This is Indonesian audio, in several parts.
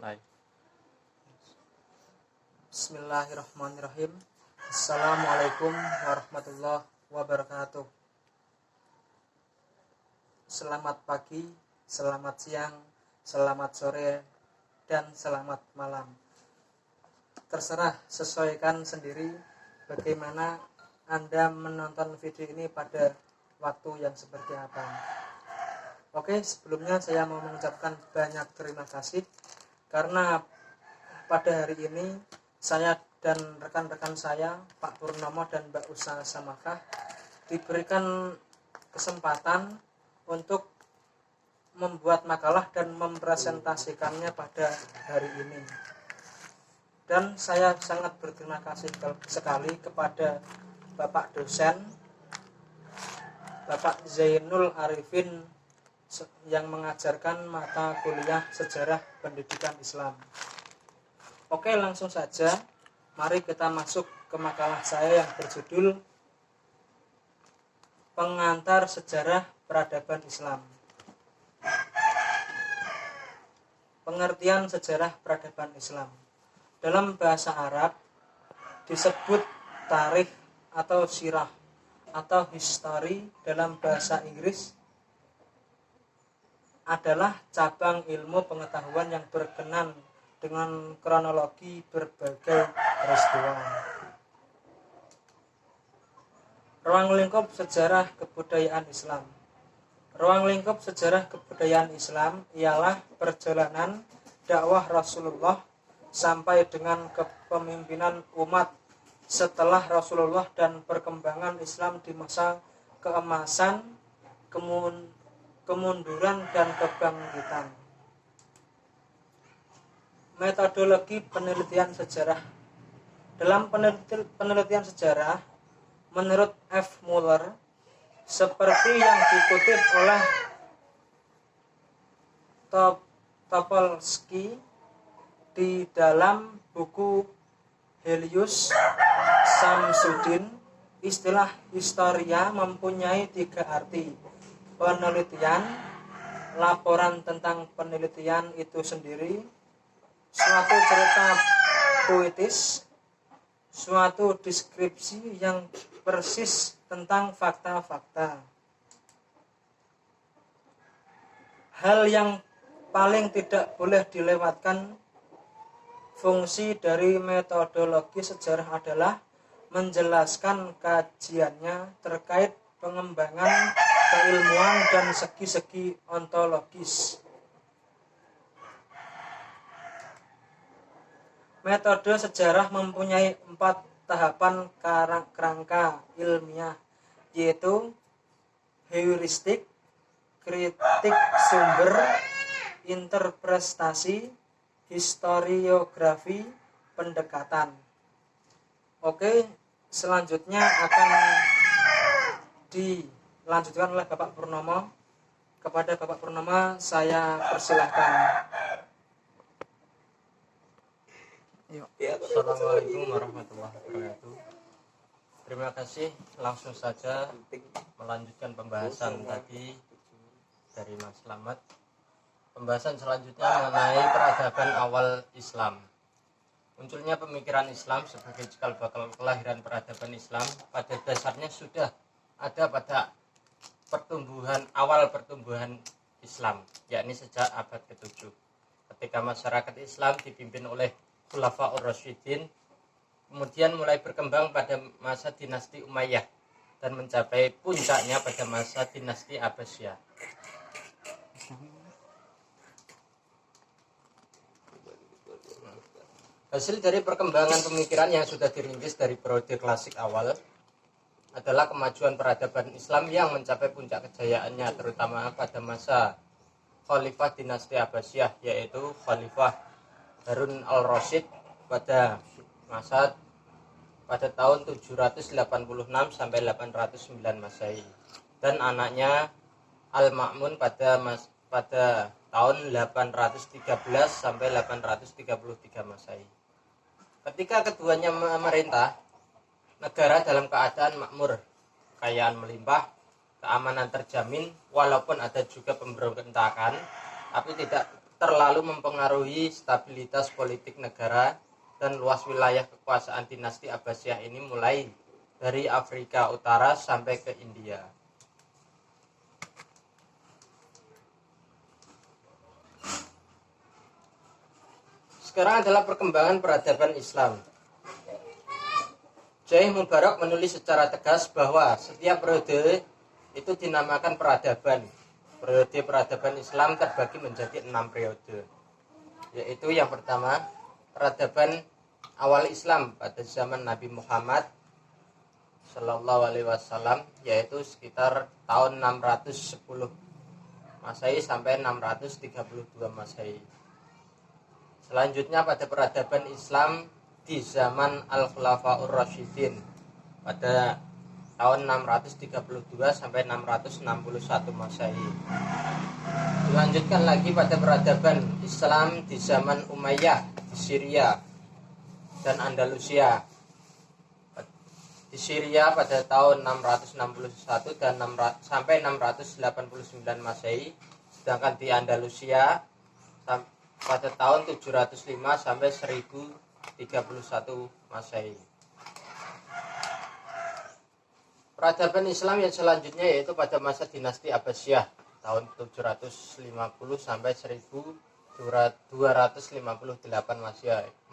Live. Bismillahirrahmanirrahim. Assalamualaikum warahmatullahi wabarakatuh. Selamat pagi, selamat siang, selamat sore, dan selamat malam. Terserah, sesuaikan sendiri bagaimana Anda menonton video ini pada waktu yang seperti apa. Oke, sebelumnya saya mau mengucapkan banyak terima kasih karena pada hari ini saya dan rekan-rekan saya, Pak Purnomo dan Mbak Usa Samakah, diberikan kesempatan untuk membuat makalah dan mempresentasikannya pada hari ini. Dan saya sangat berterima kasih sekali kepada Bapak dosen, Bapak Zainul Arifin, yang mengajarkan mata kuliah Sejarah Pendidikan Islam. Oke, langsung saja. Mari kita masuk ke makalah saya yang berjudul Pengantar Sejarah Peradaban Islam. Pengertian sejarah peradaban Islam. Dalam bahasa Arab disebut tarikh atau sirah atau history. Dalam bahasa Inggris adalah cabang ilmu pengetahuan yang berkenan dengan kronologi berbagai peristiwa. Ruang lingkup sejarah kebudayaan Islam. Ruang lingkup sejarah kebudayaan Islam ialah perjalanan dakwah Rasulullah sampai dengan kepemimpinan umat setelah Rasulullah dan perkembangan Islam di masa keemasan, kemunduran, dan kebangkitan. Metodologi penelitian sejarah. Dalam penelitian sejarah, menurut F. Muller, seperti yang dikutip oleh Topolsky di dalam buku Helius Samsudin, istilah historia mempunyai 3 arti: penelitian, laporan tentang penelitian itu sendiri, suatu cerita puitis, suatu deskripsi yang persis tentang fakta-fakta. Hal yang paling tidak boleh dilewatkan fungsi dari metodologi sejarah adalah menjelaskan kajiannya terkait pengembangan keilmuan dan segi-segi ontologis. Metode sejarah mempunyai 4 tahapan kerangka ilmiah, yaitu heuristik, kritik sumber, interpretasi, historiografi, pendekatan. Oke, selanjutnya akan dilanjutkan oleh Bapak Purnomo. Kepada Bapak Purnomo saya persilahkan. Assalamualaikum warahmatullahi wabarakatuh. Terima kasih. Langsung saja melanjutkan pembahasan tadi dari Mas Slamet. Pembahasan selanjutnya mengenai peradaban awal Islam. Munculnya pemikiran Islam sebagai cikal bakal kelahiran peradaban Islam pada dasarnya sudah ada pada awal pertumbuhan Islam, yakni sejak abad ke-7, ketika masyarakat Islam dipimpin oleh Khulafaur Rasyidin, kemudian mulai berkembang pada masa dinasti Umayyah dan mencapai puncaknya pada masa dinasti Abbasiyah. Hasil dari perkembangan pemikiran yang sudah dirintis dari periode klasik awal adalah kemajuan peradaban Islam yang mencapai puncak kejayaannya terutama pada masa Khalifah dinasti Abbasiyah, yaitu Khalifah Harun al-Rasyid pada tahun 786 sampai 809 Masehi, dan anaknya Al-Ma'mun pada tahun 813 sampai 833 Masehi. Ketika keduanya memerintah, negara dalam keadaan makmur, kekayaan melimpah, keamanan terjamin, walaupun ada juga pemberontakan, tapi terlalu mempengaruhi stabilitas politik negara dan luas wilayah kekuasaan dinasti Abbasiyah ini mulai dari Afrika Utara sampai ke India. Sekarang adalah perkembangan peradaban Islam. Syekh Mubarak menulis secara tegas bahwa setiap periode itu dinamakan peradaban. Periode peradaban Islam terbagi menjadi 6 periode. Yaitu yang pertama, peradaban awal Islam pada zaman Nabi Muhammad Sallallahu Alaihi Wasallam, yaitu sekitar tahun 610 Masehi sampai 632 Masehi. Selanjutnya pada peradaban Islam di zaman Al-Khulafaur Rasyidin pada tahun 632 sampai 661 Masehi. Dilanjutkan lagi pada peradaban Islam di zaman Umayyah di Syria dan Andalusia. Di Syria pada tahun 661 dan sampai 689 Masehi, sedangkan di Andalusia pada tahun 705 sampai 1031 Masehi. Peradaban Islam yang selanjutnya yaitu pada masa dinasti Abbasiyah tahun 750 sampai 1258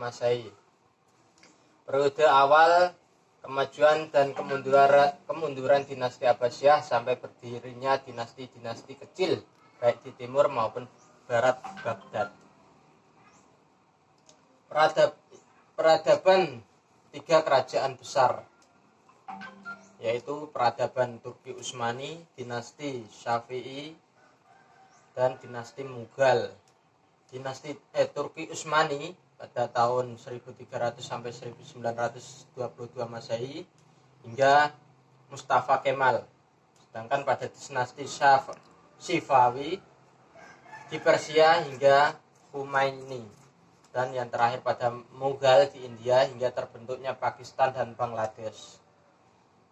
Masehi. Periode awal kemajuan dan kemunduran dinasti Abbasiyah sampai berdirinya dinasti-dinasti kecil baik di timur maupun barat Baghdad. Peradaban 3 kerajaan besar, yaitu peradaban Turki Utsmani, dinasti Syafi'i, dan dinasti Mughal. Turki Utsmani pada tahun 1300 sampai 1922 Masehi hingga Mustafa Kemal. Sedangkan pada dinasti Shifawi di Persia hingga Khomeini. Dan yang terakhir pada Mughal di India hingga terbentuknya Pakistan dan Bangladesh.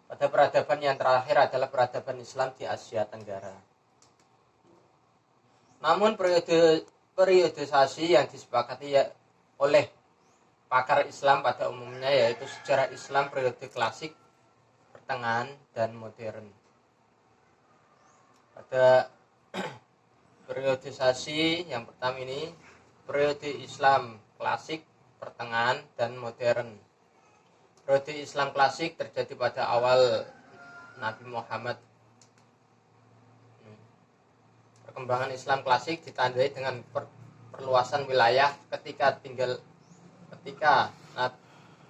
Pada peradaban yang terakhir adalah peradaban Islam di Asia Tenggara. Namun periodisasi yang disepakati oleh pakar Islam pada umumnya yaitu sejarah Islam periode klasik, pertengahan, dan modern. Pada periodisasi yang pertama ini periode Islam klasik, pertengahan, dan modern. Periode Islam klasik terjadi pada awal Nabi Muhammad. Perkembangan Islam klasik ditandai dengan perluasan wilayah ketika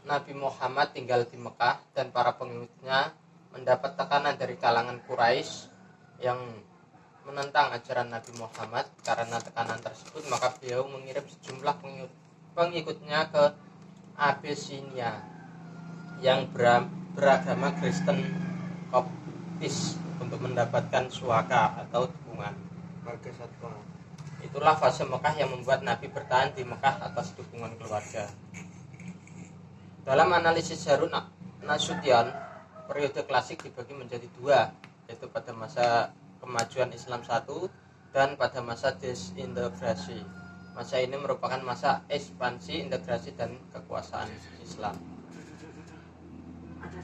Nabi Muhammad tinggal di Mekah dan para pengikutnya mendapat tekanan dari kalangan Quraisy yang menentang ajaran Nabi Muhammad. Karena tekanan tersebut, maka beliau mengirim sejumlah pengikutnya ke Abyssinia yang beragama Kristen Koptis untuk mendapatkan suaka atau dukungan. Itulah fase Mekah yang membuat Nabi bertahan di Mekah atas dukungan keluarga. Dalam analisis Harun Nasution, periode klasik dibagi menjadi 2, yaitu pada masa kemajuan Islam 1 dan pada masa disintegrasi. Masa ini merupakan masa ekspansi, integrasi, dan kekuasaan Islam.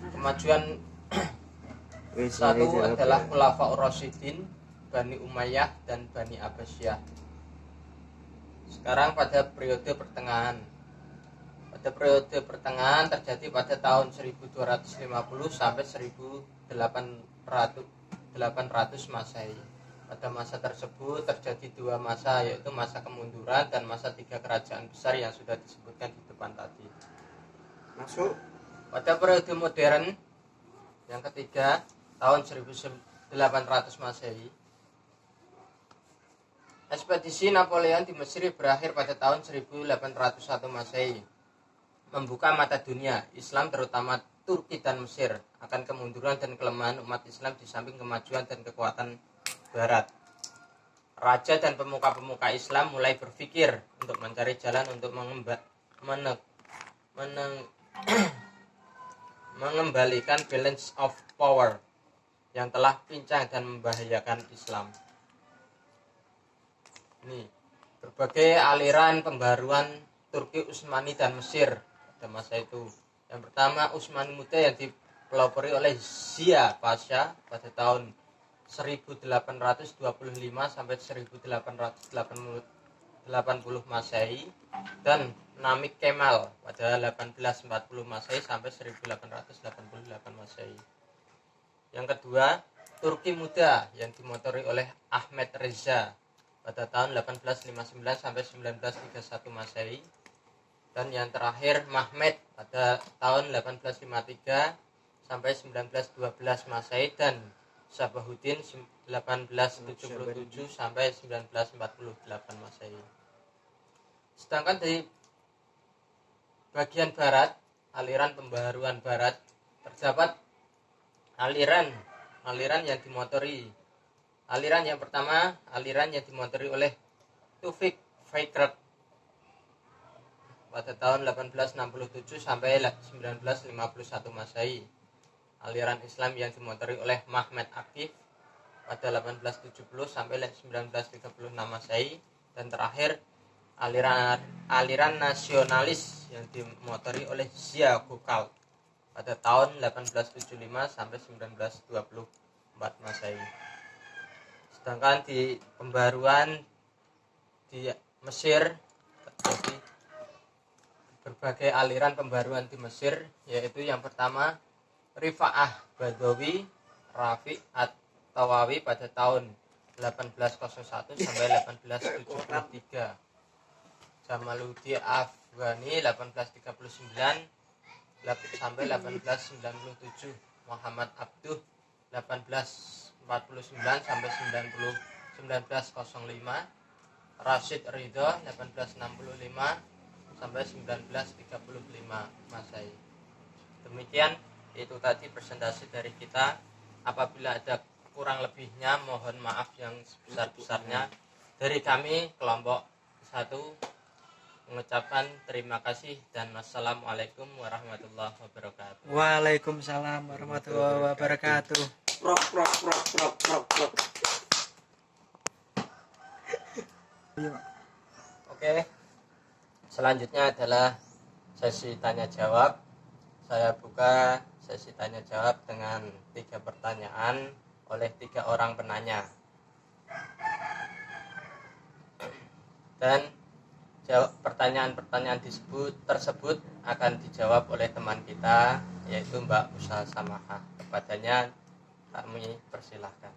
Kemajuan 1 adalah Khulafaur Rasyidin, Bani Umayyah, dan Bani Abbasiyah. Sekarang pada periode pertengahan. Pada periode pertengahan terjadi pada tahun 1250 sampai 1800 Masehi. Pada masa tersebut terjadi 2 masa, yaitu masa kemunduran dan masa 3 kerajaan besar yang sudah disebutkan di depan tadi. Masuk. Pada periode modern yang ketiga tahun 1800 Masehi, ekspedisi Napoleon di Mesir berakhir pada tahun 1801 Masehi, membuka mata dunia Islam terutama Turki dan Mesir akan kemunduran dan kelemahan umat Islam di samping kemajuan dan kekuatan Barat. Raja dan pemuka-pemuka Islam mulai berpikir untuk mencari jalan untuk mengembalikan balance of power yang telah pincang dan membahayakan Islam. Ini berbagai aliran pembaruan Turki Utsmani dan Mesir pada masa itu. Yang pertama Utsmani muda yang dipelopori oleh Zia Pasha pada tahun 1825 sampai 1880 Masehi, dan Namik Kemal pada 1840 Masehi sampai 1888 Masehi. Yang kedua, Turki muda yang dimotori oleh Ahmed Reza pada tahun 1859 sampai 1931 Masehi. Dan yang terakhir Mahmed pada tahun 1853 sampai 1912 Masehi, dan Sabahuddin 1877 sampai 1948 Masehi. Sedangkan di bagian barat, aliran pembaharuan barat, terdapat aliran yang dimotori. Aliran yang pertama, aliran yang dimotori oleh Taufik Fikret pada tahun 1867 sampai 1951 Masehi. Aliran Islam yang dimotori oleh Mahmed Akif pada 1870 sampai 1936 Masehi. Dan terakhir aliran nasionalis yang dimotori oleh Zia Gökalp pada tahun 1875 sampai 1924 Masehi. Sedangkan di pembaruan di Mesir, jadi berbagai aliran pembaruan di Mesir, yaitu yang pertama Rifa'ah Badawi Rafi' At-Tawawi pada tahun 1801 sampai 1873, Jamaluddin Afghani 1839 sampai 1897, Muhammad Abduh 1849 sampai 1905, Rashid Ridho 1865 sampai 1935 Masehi. Demikian itu tadi presentasi dari kita. Apabila ada kurang lebihnya mohon maaf yang sebesar-besarnya. Dari kami kelompok 1 mengucapkan terima kasih dan wassalamualaikum warahmatullahi wabarakatuh. Waalaikumsalam warahmatullahi wabarakatuh. Oke, selanjutnya adalah sesi tanya jawab. Saya buka sesi tanya jawab dengan 3 pertanyaan oleh 3 orang penanya, dan pertanyaan-pertanyaan tersebut akan dijawab oleh teman kita, yaitu Mbak Usa Samahah. Kepadanya kami persilahkan.